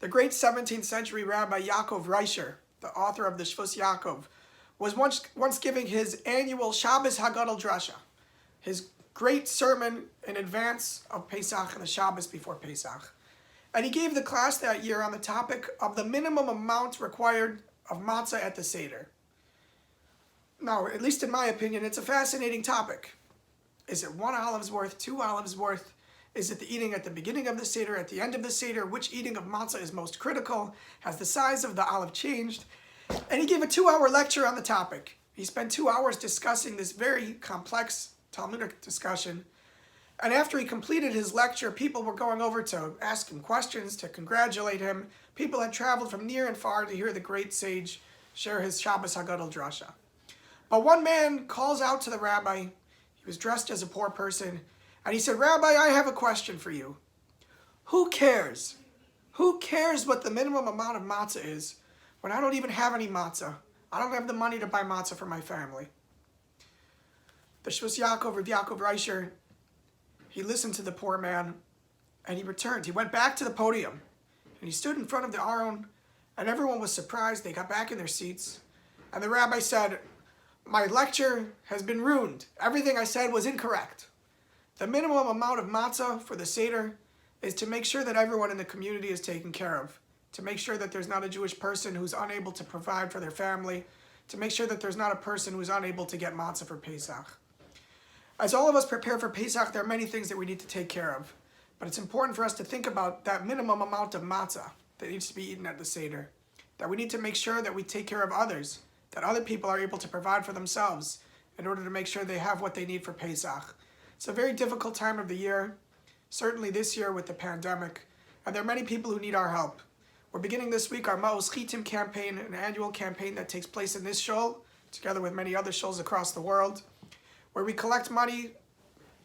The great 17th century Rabbi Yaakov Reischer, the author of the Shvus Yaakov, was once giving his annual Shabbos Hagadol Drasha, his great sermon in advance of Pesach and the Shabbos before Pesach. And he gave the class that year on the topic of the minimum amount required of matzah at the Seder. Now, at least in my opinion, it's a fascinating topic. Is it 1 olive's worth, 2 olives worth? Is it the eating at the beginning of the Seder, at the end of the Seder? Which eating of matzah is most critical? Has the size of the olive changed? And he gave a 2-hour lecture on the topic. He spent 2 hours discussing this very complex Talmudic discussion. And after he completed his lecture, people were going over to ask him questions, to congratulate him. People had traveled from near and far to hear the great sage share his Shabbos Hagadol Drasha. But one man calls out to the rabbi. He was dressed as a poor person. And he said, "Rabbi, I have a question for you. Who cares? Who cares what the minimum amount of matzah is when I don't even have any matzah? I don't have the money to buy matzah for my family." The Shvus Yaakov, Rav Yaakov Reischer, he listened to the poor man and he returned. He went back to the podium and he stood in front of the Aron and everyone was surprised. They got back in their seats and the rabbi said, "My lecture has been ruined. Everything I said was incorrect. The minimum amount of matzah for the Seder is to make sure that everyone in the community is taken care of, to make sure that there's not a Jewish person who's unable to provide for their family, to make sure that there's not a person who's unable to get matzah for Pesach. As all of us prepare for Pesach, there are many things that we need to take care of, but it's important for us to think about that minimum amount of matzah that needs to be eaten at the Seder, that we need to make sure that we take care of others, that other people are able to provide for themselves in order to make sure they have what they need for Pesach. It's a very difficult time of the year, certainly this year with the pandemic, and there are many people who need our help. We're beginning this week our Ma'os Chitim campaign, an annual campaign that takes place in this shul, together with many other shuls across the world, where we collect money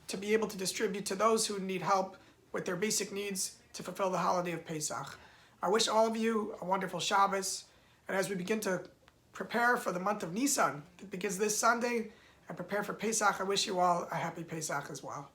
to be able to distribute to those who need help with their basic needs to fulfill the holiday of Pesach. I wish all of you a wonderful Shabbos, and as we begin to prepare for the month of Nisan that begins this Sunday, and prepare for Pesach, I wish you all a happy Pesach as well.